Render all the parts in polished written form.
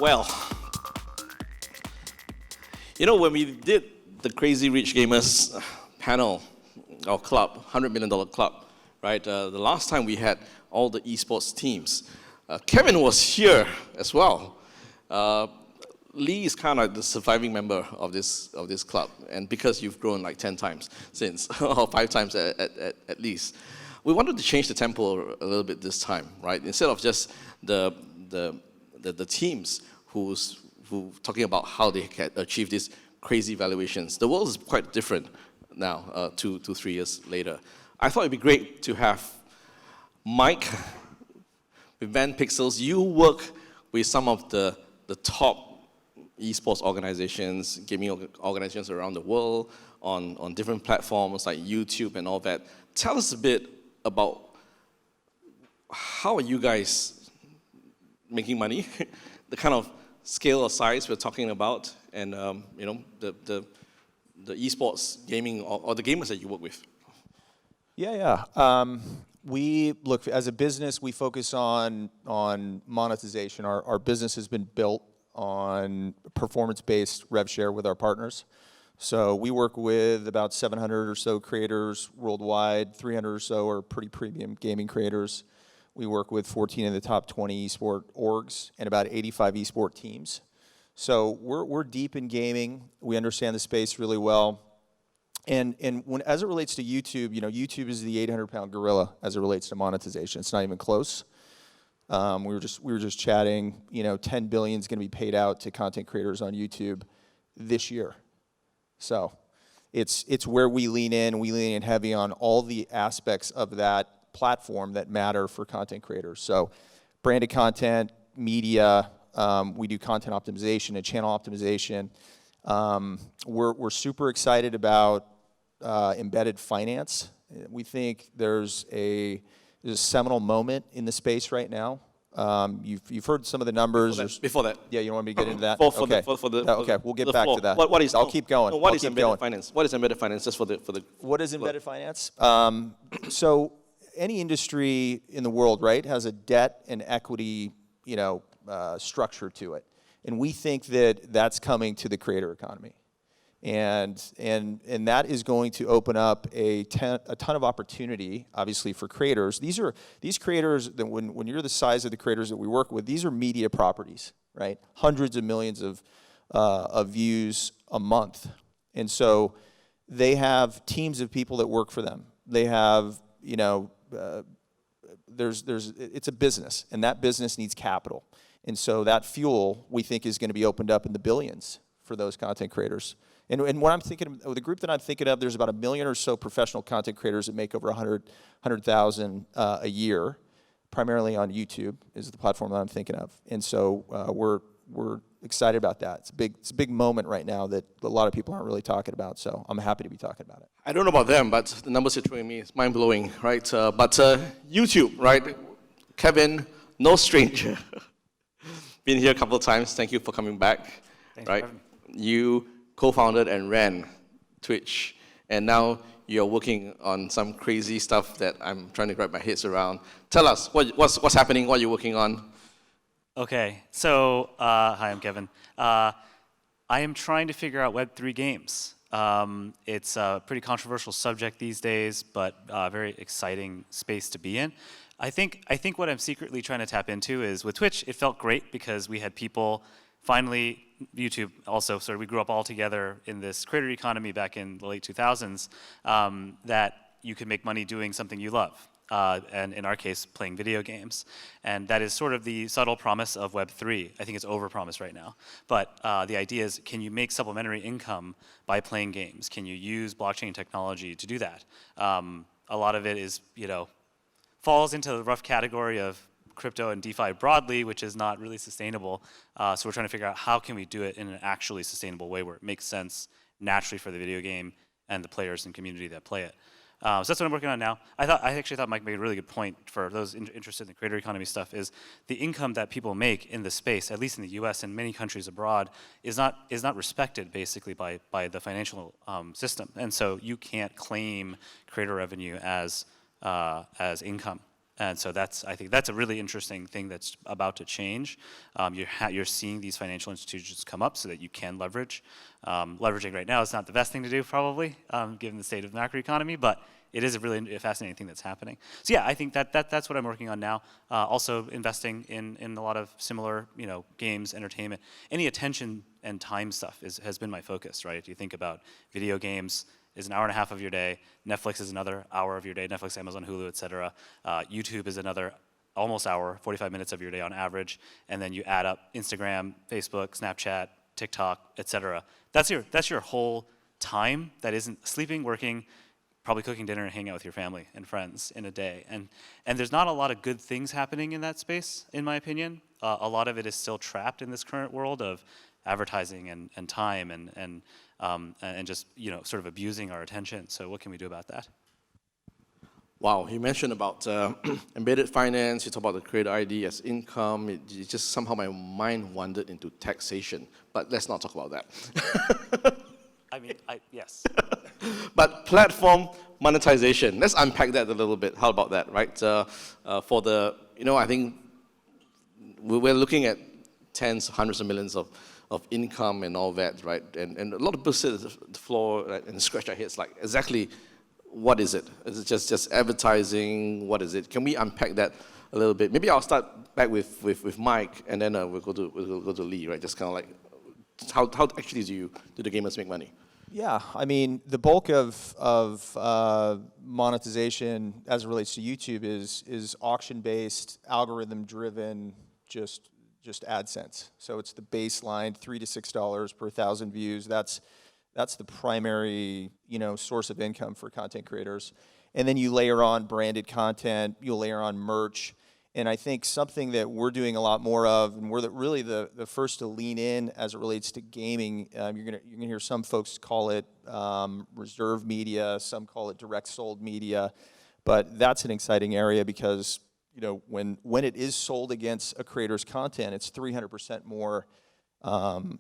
Well, you know, when we did the Crazy Rich Gamers panel, or club, $100 million club, right? The last time we had all the esports teams, Kevin was here as well. Lee is kind of like the surviving member of this club, and because you've grown like 10 times since, or 5 times at least, we wanted to change the tempo a little bit this time, right? Instead of just the teams who talking about how they can achieve these crazy valuations. The world is quite different now, 2 to 3 years later. I thought it'd be great to have Mike with Van Pixels. You work with some of the top esports organizations, gaming organizations around the world on different platforms like YouTube and all that. Tell us a bit about how are you guys making money, the kind of scale or size we're talking about, and you know, the esports gaming or the gamers that you work with. We look, as a business, we focus on monetization. Our business has been built on performance-based rev share with our partners. So we work with about 700 or so creators worldwide. 300 or so are pretty premium gaming creators. We work with 14 of the top 20 esport orgs and about 85 esport teams. So we're deep in gaming. We understand the space really well. And as it relates to YouTube, you know, YouTube is the 800-pound gorilla as it relates to monetization. It's not even close. We were just chatting. You know, 10 billion is going to be paid out to content creators on YouTube this year. So it's where we lean in. We lean in heavy on all the aspects of that platform that matter for content creators. So branded content, media. We do content optimization and channel optimization. We're super excited about embedded finance. We think there's a seminal moment in the space right now. You've heard some of the numbers. Before that. Yeah, you don't want me to get into that? Okay, we'll get back to that. I'll keep going. No, what is embedded finance? What is embedded finance? Just for the. What is embedded finance? So any industry in the world, right, has a debt and equity, you know, structure to it, and we think that that's coming to the creator economy. And that is going to open up a ton of opportunity, obviously, for creators. These creators, that when you're the size of the creators that we work with, these are media properties, right? Hundreds of millions of views a month. And so they have teams of people that work for them. They have, you know, it's a business, and that business needs capital. And so that fuel, we think, is going to be opened up in the billions for those content creators. And what I'm thinking of, the group that I'm thinking of, there's about 1 million or so professional content creators that make over 100,000 a year, primarily on YouTube is the platform that I'm thinking of. And so we're excited about that. It's a big moment right now that a lot of people aren't really talking about. So I'm happy to be talking about it. I don't know about them, but the numbers you're throwing me is mind-blowing, right? But YouTube, right? Kevin, no stranger. Been here a couple of times. Thank you for coming back. Thanks right? For having me. You co-founded and ran Twitch, and now you're working on some crazy stuff that I'm trying to wrap my head around. Tell us what's happening, what you're working on. Okay, so hi, I'm Kevin. I am trying to figure out Web3 games. It's a pretty controversial subject these days, but a very exciting space to be in. I think what I'm secretly trying to tap into is with Twitch, it felt great because we had people finally, YouTube also, so we grew up all together in this creator economy back in the late 2000s, that you can make money doing something you love. And in our case, playing video games. And that is sort of the subtle promise of Web3. I think it's overpromised right now. But the idea is, can you make supplementary income by playing games? Can you use blockchain technology to do that? A lot of it is, you know, falls into the rough category of crypto and DeFi broadly, which is not really sustainable. So we're trying to figure out how can we do it in an actually sustainable way where it makes sense naturally for the video game and the players and community that play it. So that's what I'm working on now. I actually thought Mike made a really good point for those interested in the creator economy stuff is the income that people make in the space, at least in the US and many countries abroad, is not respected basically by the financial system. And so you can't claim creator revenue as income. And so I think that's a really interesting thing that's about to change. You're seeing these financial institutions come up so that you can leverage. Leveraging right now is not the best thing to do, probably, given the state of the macroeconomy, but it is a really fascinating thing that's happening. So yeah, I think that's what I'm working on now. Also investing in a lot of similar, games, entertainment. Any attention and time stuff has been my focus, right? If you think about video games, is an hour and a half of your day. Netflix is another hour of your day. Netflix, Amazon, Hulu, et cetera. YouTube is another almost hour, 45 minutes of your day on average. And then you add up Instagram, Facebook, Snapchat, TikTok, et cetera. That's your whole time that isn't sleeping, working, probably cooking dinner and hanging out with your family and friends in a day. And there's not a lot of good things happening in that space, in my opinion. A lot of it is still trapped in this current world of advertising and time and just sort of abusing our attention. So what can we do about that? Wow, you mentioned about embedded finance, you talk about the creator ID as income, it just somehow my mind wandered into taxation, but let's not talk about that. I mean, yes. But platform monetization, let's unpack that a little bit. How about that, right? For the, I think we're looking at tens, hundreds of millions of income and all that, right? And a lot of people sit at the floor, right, and scratch their heads like, exactly what is it? Is it just advertising? What is it? Can we unpack that a little bit? Maybe I'll start back with Mike, and then we'll go to Lee, right? Just kind of like, how actually do the gamers make money? Yeah, I mean, the bulk of monetization as it relates to YouTube is auction-based, algorithm-driven, just AdSense. So it's the baseline, $3 to $6 per 1,000 views. That's the primary, source of income for content creators. And then you layer on branded content, you'll layer on merch. And I think something that we're doing a lot more of, and we're really the first to lean in as it relates to gaming. You're gonna hear some folks call it reserve media, some call it direct sold media, but that's an exciting area because when it is sold against a creator's content, it's 300% more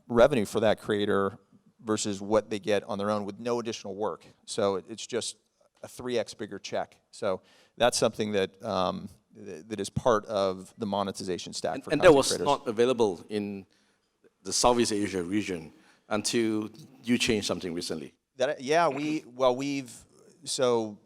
revenue for that creator versus what they get on their own with no additional work. So it's just a 3x bigger check. So that's something that that is part of the monetization stack for content creators. And that was not available in the Southeast Asia region until you changed something recently. So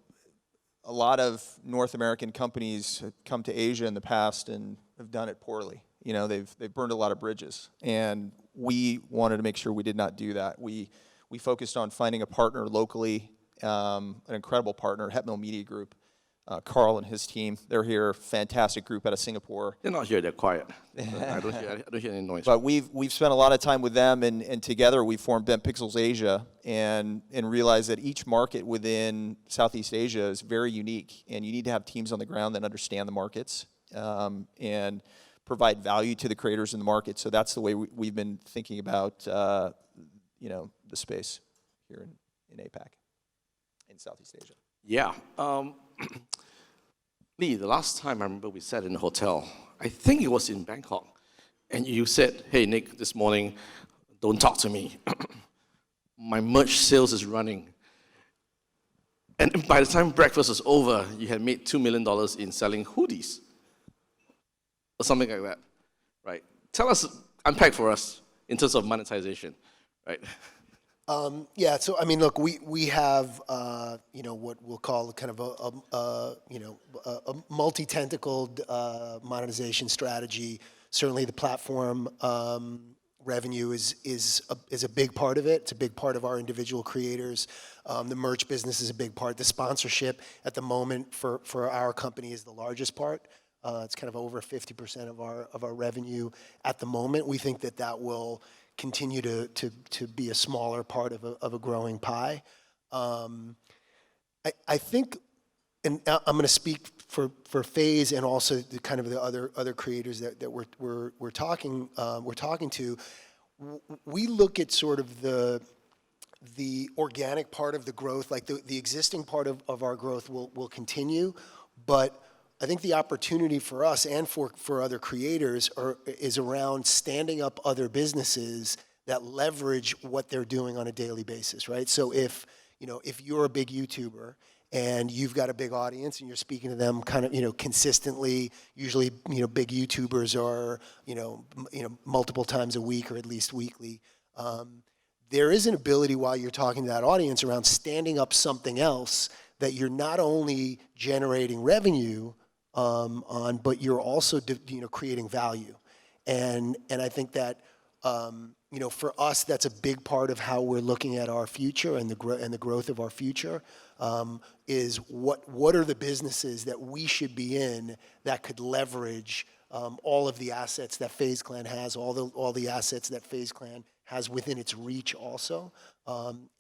a lot of North American companies have come to Asia in the past and have done it poorly. They've burned a lot of bridges, and we wanted to make sure we did not do that. We focused on finding a partner locally, an incredible partner, Hetmill Media Group. Carl and his team, they're here, fantastic group out of Singapore. They're not here, they're quiet. I don't hear any noise. But we've spent a lot of time with them, and together we formed Bent Pixels Asia and realized that each market within Southeast Asia is very unique, and you need to have teams on the ground that understand the markets and provide value to the creators in the market. So that's the way we've been thinking about the space here in APAC, in Southeast Asia. Yeah. Lee, the last time I remember we sat in a hotel, I think it was in Bangkok, and you said, hey, Nick, this morning, don't talk to me. My merch sales is running. And by the time breakfast was over, you had made $2 million in selling hoodies or something like that, right? Tell us, unpack for us in terms of monetization, right? So I mean, look, we have what we'll call kind of a multi-tentacled monetization strategy. Certainly, the platform revenue is a big part of it. It's a big part of our individual creators. The merch business is a big part. The sponsorship at the moment for our company is the largest part. It's kind of over 50% of our revenue at the moment. We think that will continue to be a smaller part of a growing pie. I think, and I'm going to speak for FaZe and also the kind of the other creators that we're talking to. We look at sort of the organic part of the growth, like the existing part of our growth will continue, but I think the opportunity for us and for other creators is around standing up other businesses that leverage what they're doing on a daily basis, right? So if you're a big YouTuber and you've got a big audience and you're speaking to them kind of, consistently, usually, big YouTubers are, multiple times a week or at least weekly. There is an ability while you're talking to that audience around standing up something else that you're not only generating revenue on, but you're also, creating value. And I think that, for us, that's a big part of how we're looking at our future and the growth of our future. Is what are the businesses that we should be in that could leverage all of the assets that FaZe Clan has, all the assets that FaZe Clan has within its reach also.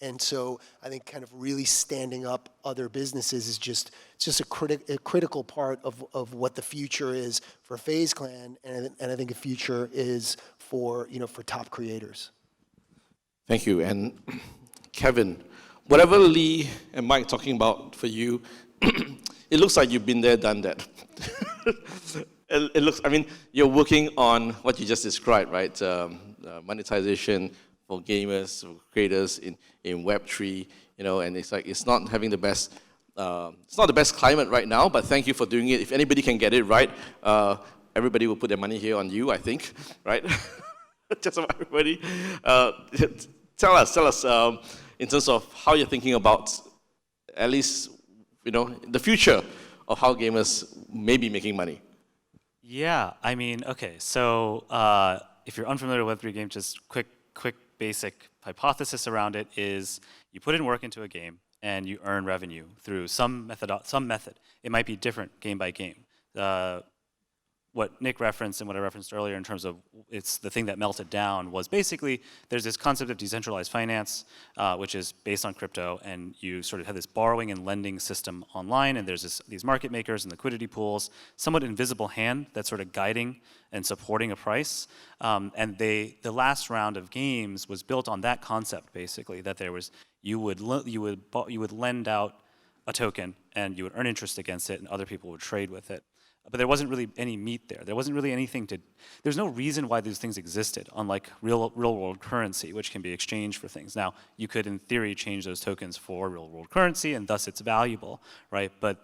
And so I think kind of really standing up other businesses is just a critical part of what the future is for FaZe Clan, and I think a future is for top creators. Thank you. And Kevin, whatever Lee and Mike talking about for you, it looks like you've been there, done that. It looks, you're working on what you just described, right? Monetization for gamers, for creators in Web3, and it's like it's not having the best, it's not the best climate right now, but thank you for doing it. If anybody can get it right, everybody will put their money here on you, I think, right? Just about everybody. Tell us in terms of how you're thinking about, at least, the future of how gamers may be making money. Yeah, okay, so if you're unfamiliar with Web3 games, just quick basic hypothesis around it is you put in work into a game and you earn revenue through some method. It might be different game by game. What Nick referenced and what I referenced earlier in terms of it's the thing that melted down was basically there's this concept of decentralized finance, which is based on crypto, and you sort of have this borrowing and lending system online, and there's these market makers and liquidity pools, somewhat invisible hand that's sort of guiding and supporting a price. And the last round of games was built on that concept, basically, that there was you would lend out a token and you would earn interest against it, and other people would trade with it. But there wasn't really any meat there. There wasn't really anything there's no reason why these things existed, unlike real world currency, which can be exchanged for things. Now, you could, in theory, change those tokens for real world currency, and thus it's valuable, right? But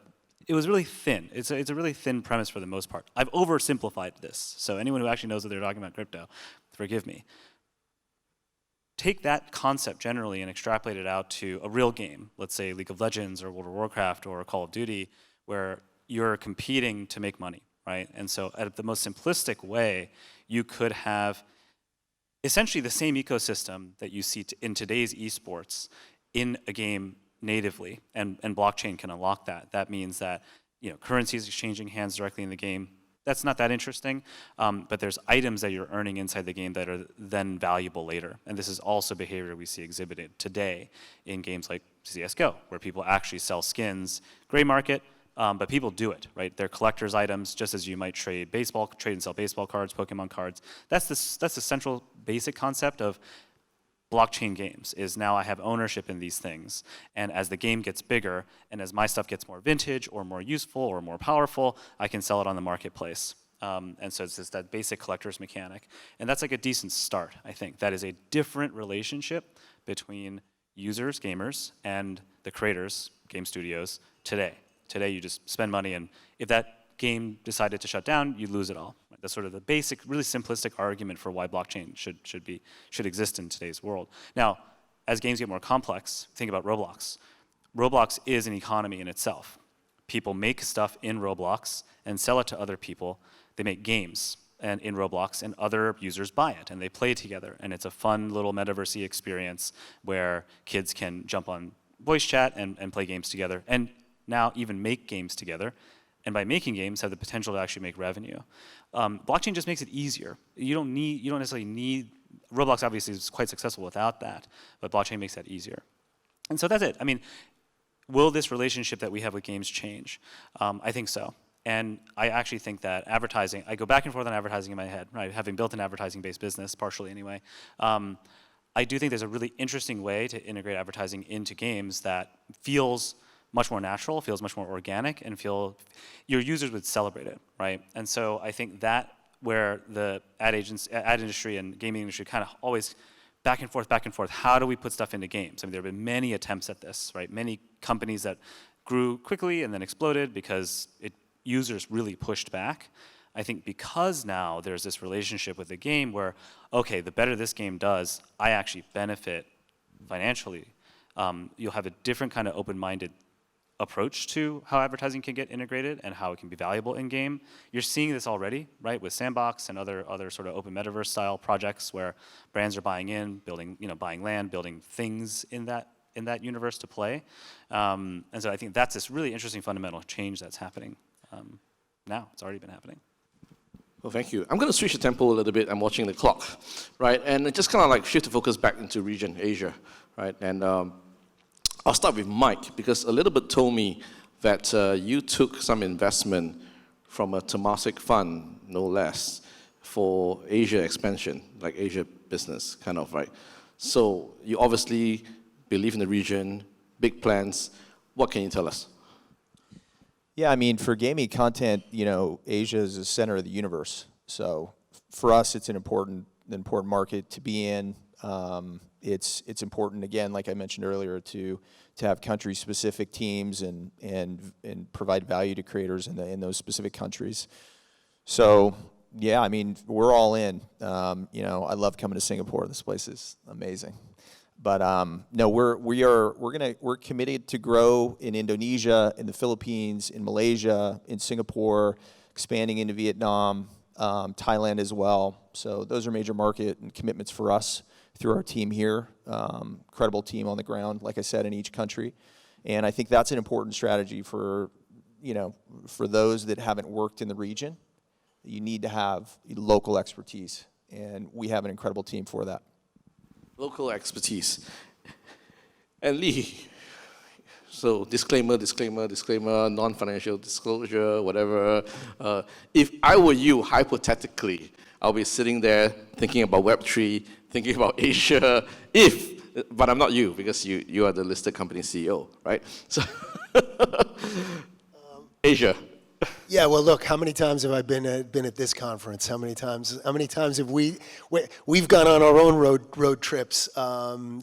it was really thin. It's a really thin premise for the most part. I've oversimplified this, so anyone who actually knows what they're talking about crypto, forgive me. Take that concept generally and extrapolate it out to a real game, let's say League of Legends or World of Warcraft or Call of Duty, where you're competing to make money, right? And so at the most simplistic way, you could have essentially the same ecosystem that you see in today's esports in a game natively, and blockchain can unlock that. That means that currency is exchanging hands directly in the game. That's not that interesting, but there's items that you're earning inside the game that are then valuable later. And this is also behavior we see exhibited today in games like CSGO, where people actually sell skins, gray market, but people do it, right? They're collector's items, just as you might trade and sell baseball cards, Pokemon cards. That's the central basic concept of blockchain games, is now I have ownership in these things. And as the game gets bigger, and as my stuff gets more vintage or more useful or more powerful, I can sell it on the marketplace. And so it's just that basic collector's mechanic. And that's like a decent start, I think. That is a different relationship between users, gamers, and the creators, game studios, today. Today, you just spend money, and if that game decided to shut down, you lose it all. That's sort of the basic, really simplistic argument for why blockchain should exist in today's world. Now, as games get more complex, think about Roblox. Roblox is an economy in itself. People make stuff in Roblox and sell it to other people. They make games in Roblox, and other users buy it, and they play together. And it's a fun little metaverse experience where kids can jump on voice chat and play games together. And now even make games together, and by making games have the potential to actually make revenue. Blockchain just makes it easier. You don't necessarily need, Roblox obviously is quite successful without that, but blockchain makes that easier. And so that's it. Will this relationship that we have with games change? I think so. And I actually think that advertising, I go back and forth on advertising in my head, right? Having built an advertising-based business, partially anyway. I do think there's a really interesting way to integrate advertising into games that feels much more natural, feels much more organic, and your users would celebrate it, right? And so I think that where the ad industry and gaming industry kind of always back and forth, how do we put stuff into games? There have been many attempts at this, right? Many companies that grew quickly and then exploded because users really pushed back. I think because now there's this relationship with the game where, okay, the better this game does, I actually benefit financially. You'll have a different kind of open-minded approach to how advertising can get integrated and how it can be valuable in game. You're seeing this already, right, with Sandbox and other sort of open metaverse style projects where brands are buying in, building, buying land, building things in that universe to play. And so I think that's this really interesting fundamental change that's happening now. It's already been happening. Well, thank you. I'm going to switch the tempo a little bit. I'm watching the clock, right? And just kind of like shift the focus back into region Asia, right? And I'll start with Mike, because a little bit told me that you took some investment from a Temasek fund, no less, for Asia expansion, like Asia business, kind of, right? So you obviously believe in the region, big plans. What can you tell us? Yeah, I mean, for gaming content, Asia is the center of the universe. So for us, it's an important market to be in. It's important, again, like I mentioned earlier, to have country-specific teams and provide value to creators in those specific countries. So yeah, I mean, we're all in. I love coming to Singapore. This place is amazing. But no, we're committed to grow in Indonesia, in the Philippines, in Malaysia, in Singapore, expanding into Vietnam, Thailand as well. So those are major market and commitments for us through our team here. Incredible team on the ground, like I said, in each country. And I think that's an important strategy for those that haven't worked in the region. You need to have local expertise, and we have an incredible team for that. Local expertise. And Lee, so disclaimer, non-financial disclosure, whatever. If I were you, hypothetically, I'll be sitting there thinking about Web3, thinking about Asia, but I'm not you, because you are the listed company CEO, right? So, Asia. Yeah, well, look, how many times have I been at this conference? How many times have we've gone on our own road trips,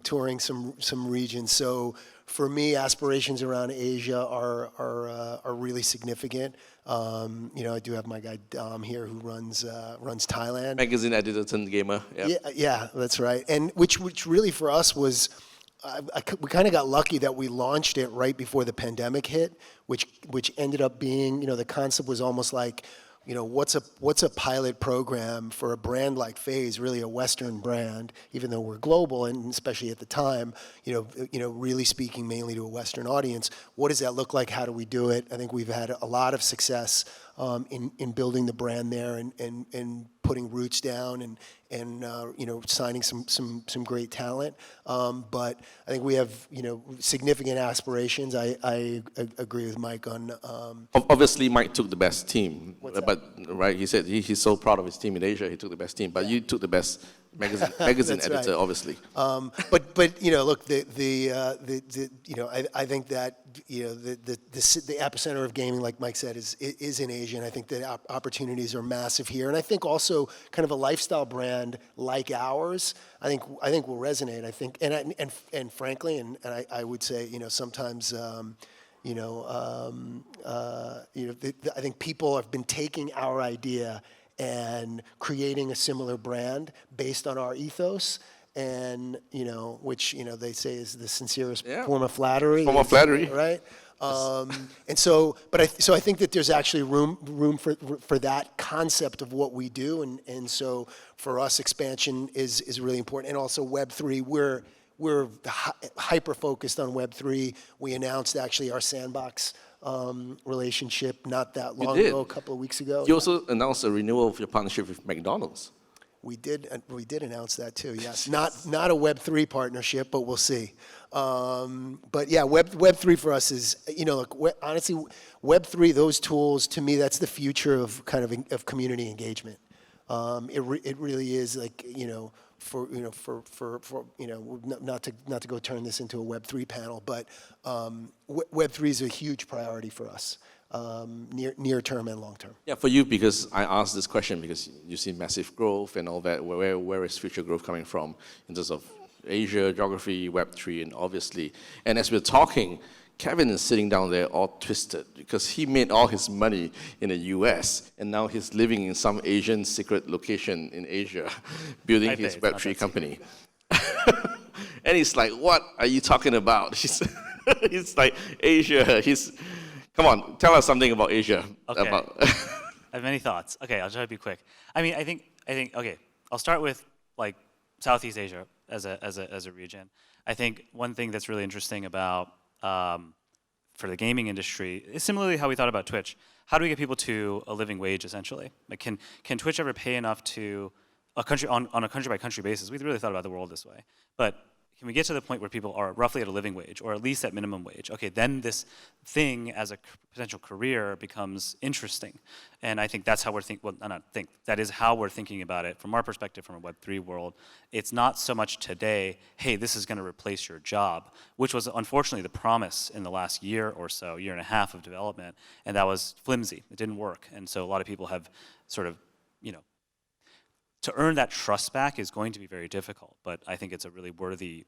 touring some regions. So for me, aspirations around Asia are really significant. I do have my guy Dom here who runs Thailand. Magazine editor turned gamer. Yep. Yeah, that's right. And which really for us was. We kind of got lucky that we launched it right before the pandemic hit, which ended up being, the concept was almost like, what's a pilot program for a brand like FaZe, really a Western brand, even though we're global, and especially at the time, really speaking mainly to a Western audience. What does that look like? How do we do it? I think we've had a lot of success in building the brand there and putting roots down and signing some great talent. But I think we have significant aspirations. I agree with Mike on. Obviously, Mike took the best team, What's that? but right, he said he's so proud of his team in Asia. He took the best team, but you took the best magazine That's editor, right. obviously. But look, I think that the epicenter of gaming, like Mike said, is in Asia, and I think that opportunities are massive here. And I think also kind of a lifestyle brand like ours, I think will resonate. I think and frankly, and I would say sometimes. I think people have been taking our idea and creating a similar brand based on our ethos, and which they say is the sincerest form of flattery. Form of flattery, right? And so, so I think that there's actually room for that concept of what we do, and so for us, expansion is really important, and also Web3. We're hyper focused on Web3. We announced actually our Sandbox relationship not that long ago, a couple of weeks ago. You also announced a renewal of your partnership with McDonald's. We did announce that too. Yes, not a Web3 partnership, but we'll see. But yeah, Web3 for us is look, honestly, Web3, those tools, to me, that's the future of kind of community engagement. It really is like for not to go turn this into a Web3 panel, but Web3 is a huge priority for us, near term and long term. Yeah, for you, because I asked this question because you see massive growth and all that. Where is future growth coming from in terms of Asia, geography, Web3, and obviously. And as we're talking, Kevin is sitting down there all twisted because he made all his money in the US and now he's living in some Asian secret location in Asia, building Taipei, his it's not Web3 that company. And he's like, what are you talking about? He's like, Asia, come on, tell us something about Asia. Okay. I have many thoughts. Okay, I'll try to be quick. I mean, I think. Okay, I'll start with like Southeast Asia as a region. I think one thing that's really interesting about for the gaming industry is similarly how we thought about Twitch. How do we get people to a living wage essentially? Like, can Twitch ever pay enough to a country on a country by country basis? We really thought about the world this way, but can we get to the point where people are roughly at a living wage, or at least at minimum wage? Okay, then this thing as a potential career becomes interesting. And I think that's how we're thinking, well, not think, that is how we're thinking about it from our perspective from a Web3 world. It's not so much today, hey, this is gonna replace your job, which was unfortunately the promise in the last year or so, year and a half of development, and that was flimsy, it didn't work. And so a lot of people have sort of, to earn that trust back is going to be very difficult, but I think it's a really worthy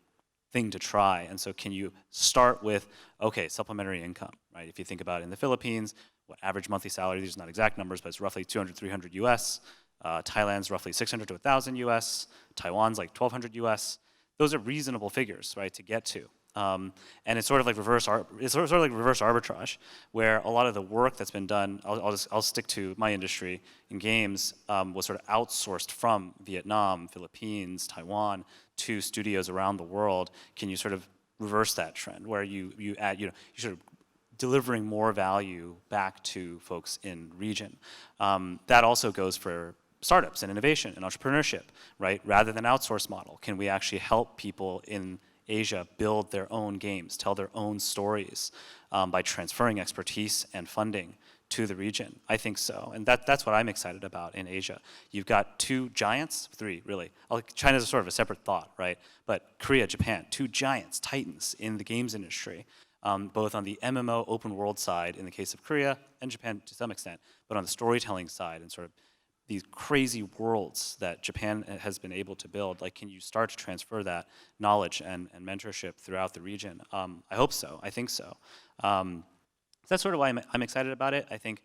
thing to try. And so can you start with, okay, supplementary income, right? If you think about it in the Philippines, what average monthly salary, these are not exact numbers, but it's roughly 200, 300 US. Thailand's roughly 600 to 1,000 US. Taiwan's like 1,200 US. Those are reasonable figures, right, to get to. And it's sort of like reverse arbitrage, where a lot of the work that's been done, I'll stick to my industry in games, was sort of outsourced from Vietnam, Philippines, Taiwan to studios around the world. Can you sort of reverse that trend, where you add, you're sort of delivering more value back to folks in region? That also goes for startups and innovation and entrepreneurship, right? Rather than outsource model, can we actually help people in Asia build their own games, tell their own stories by transferring expertise and funding to the region? I think so, and that's what I'm excited about in Asia. You've got two giants, three really. China's sort of a separate thought, right? But Korea, Japan, two giants, titans in the games industry, both on the MMO open world side in the case of Korea and Japan to some extent, but on the storytelling side and sort of these crazy worlds that Japan has been able to build. Like, can you start to transfer that knowledge and mentorship throughout the region? I hope so. I think so. That's sort of why I'm excited about it. I think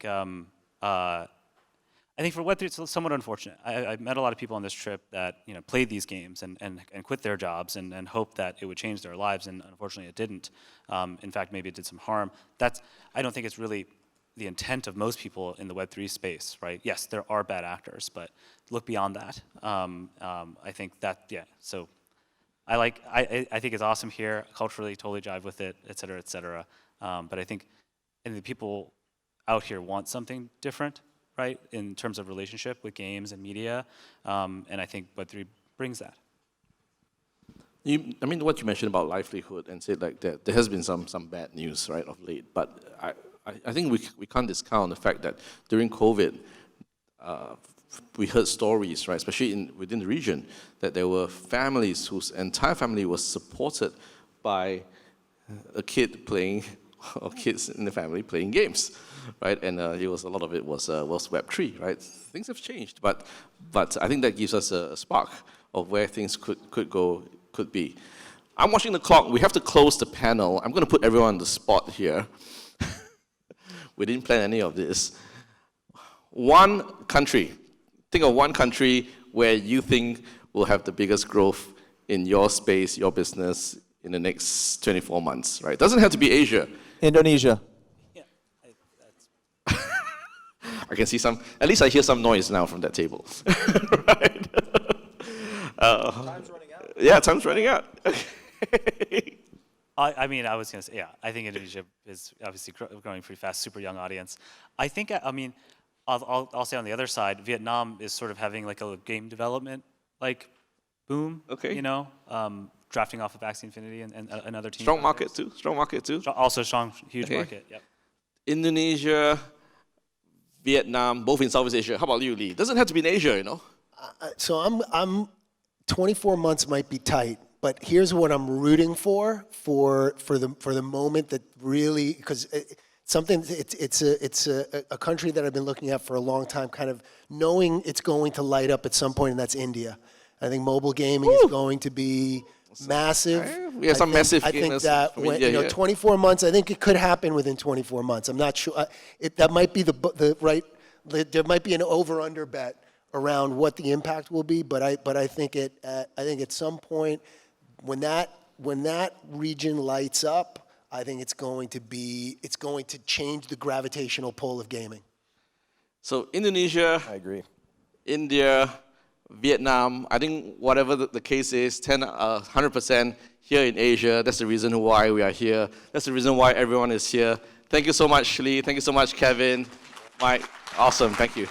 for Web3, it's somewhat unfortunate. I met a lot of people on this trip that played these games and quit their jobs and hoped that it would change their lives, and unfortunately it didn't. In fact, maybe it did some harm. I don't think it's really the intent of most people in the Web3 space, right? Yes, there are bad actors, but look beyond that. I think that, yeah, so I think it's awesome here, culturally totally jive with it, et cetera, et cetera. But I think the people out here want something different, right? In terms of relationship with games and media, and I think Web3 brings that. I mean, what you mentioned about livelihood and said like that, there has been some bad news, right, of late, but I think we can't discount the fact that during COVID, we heard stories, right, especially within the region, that there were families whose entire family was supported by a kid playing, or kids in the family playing games, right? And a lot of it was Web3, right? Things have changed, but I think that gives us a spark of where things could be. I'm watching the clock. We have to close the panel. I'm going to put everyone on the spot here. We didn't plan any of this. One country. Think of one country where you think will have the biggest growth in your space, your business, in the next 24 months, right? It doesn't have to be Asia. Indonesia. Yeah, I can see at least I hear some noise now from that table. Right? Time's running out. Yeah, time's running out. I mean, I was going to say, yeah, I think Indonesia is obviously growing pretty fast, super young audience. I think, I mean, I'll say on the other side, Vietnam is sort of having like a game development, like, boom, okay. Drafting off of Axie Infinity and another team. Strong market too. Also strong, huge market, yep. Indonesia, Vietnam, both in Southeast Asia. How about you, Lee? Doesn't have to be in Asia, So I'm 24 months might be tight, but here's what I'm rooting for the moment that really, because it's a country that I've been looking at for a long time, kind of knowing it's going to light up at some point, and that's India. I think mobile gaming is going to be massive. We have some massive I think gamers that from when, India you know, here. 24 months. I think it could happen within 24 months. I'm not sure. That might be the right. There might be an over/under bet around what the impact will be, but I think at some point when that region lights up, I think it's going to change the gravitational pull of gaming. So Indonesia, I agree. India, Vietnam, I think whatever the case is, 100% here in Asia, that's the reason why we are here. That's the reason why everyone is here. Thank you so much, Lee. Thank you so much, Kevin, Mike. Awesome, thank you.